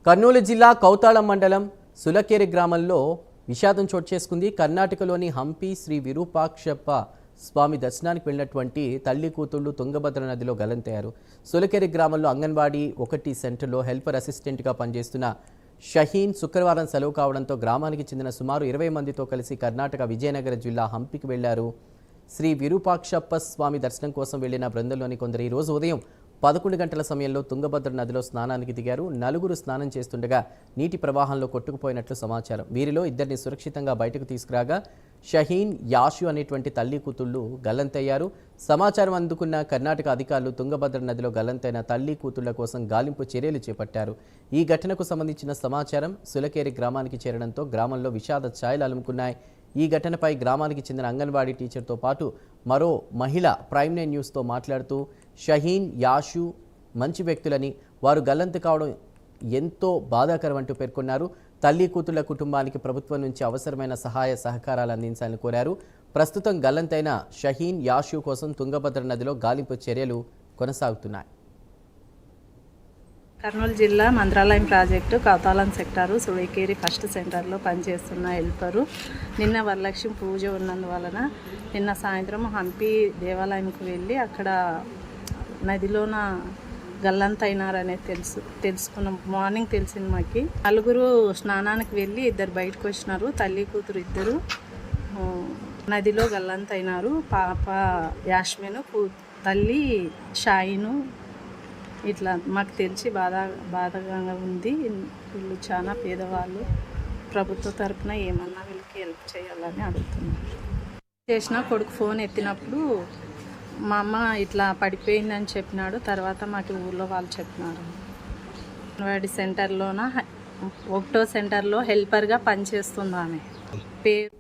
కర్నూలు జిల్లా కౌతాళం మండలం సులకేరి గ్రామంలో విషాదం చోటు చేసుకుంది. కర్ణాటకలోని హంపి శ్రీ విరూపాక్షప్ప స్వామి దర్శనానికి వెళ్ళినటువంటి తల్లి కూతుళ్లు తుంగభద్ర నదిలో గల్లంతయ్యారు. సులకేరి గ్రామంలో అంగన్వాడీ 1 సెంటర్లో హెల్పర్ అసిస్టెంట్గా పనిచేస్తున్న షహీన్ శుక్రవారం సెలవు కావడంతో గ్రామానికి చెందిన సుమారు 20 మందితో కలిసి కర్ణాటక విజయనగర జిల్లా హంపికి వెళ్లారు. శ్రీ విరూపాక్షప్ప స్వామి దర్శనం కోసం వెళ్లిన బృందంలోని కొందరు ఈ రోజు ఉదయం 11 గంటల సమయంలో తుంగభద్ర నదిలో స్నానానికి దిగారు. 4 స్నానం చేస్తుండగా నీటి ప్రవాహంలో కొట్టుకుపోయినట్లు సమాచారం. వీరిలో 2ని సురక్షితంగా బయటకు తీసుకురాగా షహీన్, యాషు అనేటువంటి తల్లి కూతుళ్లు గల్లంతయ్యారు. సమాచారం అందుకున్న కర్ణాటక అధికారులు తుంగభద్ర నదిలో గల్లంతైన తల్లి కూతుళ్ల కోసం గాలింపు చర్యలు చేపట్టారు. ఈ ఘటనకు సంబంధించిన సమాచారం సులకేరి గ్రామానికి చేరడంతో గ్రామంలో విషాద ఛాయలు అలుముకున్నాయి. ఈ ఘటనపై గ్రామానికి చెందిన అంగన్వాడీ టీచర్తో పాటు మరో మహిళ ప్రైమ్ 9 న్యూస్తో మాట్లాడుతూ షహీన్, యాషు మంచి వ్యక్తులని, వారు గల్లంతు కావడం ఎంతో బాధాకరం అంటూ పేర్కొన్నారు. తల్లి కూతుళ్ల కుటుంబానికి ప్రభుత్వం నుంచి అవసరమైన సహాయ సహకారాలు అందించాలని కోరారు. ప్రస్తుతం గల్లంతైన షహీన్, యాషు కోసం తుంగభద్ర నదిలో గాలింపు చర్యలు కొనసాగుతున్నాయి. కర్నూలు జిల్లా Mantralayam project Kauthalam sector Sulikeri first సెంటర్లో పనిచేస్తున్న హెల్పరు నిన్న వరలక్ష్మి పూజ ఉన్నందువలన నిన్న సాయంత్రం హంపి దేవాలయంకి వెళ్ళి అక్కడ నదిలోన గల్లంతైనారనేది తెలుసుకున్నాం. మార్నింగ్ తెలిసింది మాకు. 4 స్నానానికి వెళ్ళి 2 బయటకు వచ్చినారు. తల్లి కూతురు 2 నదిలో గల్లంతైనారు. పాప యాష్మిను, తల్లి షాయిను. ఇట్లా మాకు తెలిసి బాధగా ఉంది. వీళ్ళు చాలా పేదవాళ్ళు. ప్రభుత్వ తరఫున ఏమన్నా వీళ్ళకి హెల్ప్ చేయాలని అడుగుతున్నారు. చేసిన కొడుకు ఫోన్ ఎత్తినప్పుడు మా అమ్మ ఇట్లా పడిపోయిందని చెప్పినాడు. తర్వాత మాకు ఊళ్ళో వాళ్ళు చెప్పినారు. అంగన్వాడీ సెంటర్లోన 1వ సెంటర్లో హెల్పర్గా పనిచేస్తుంది ఆమె. పేరు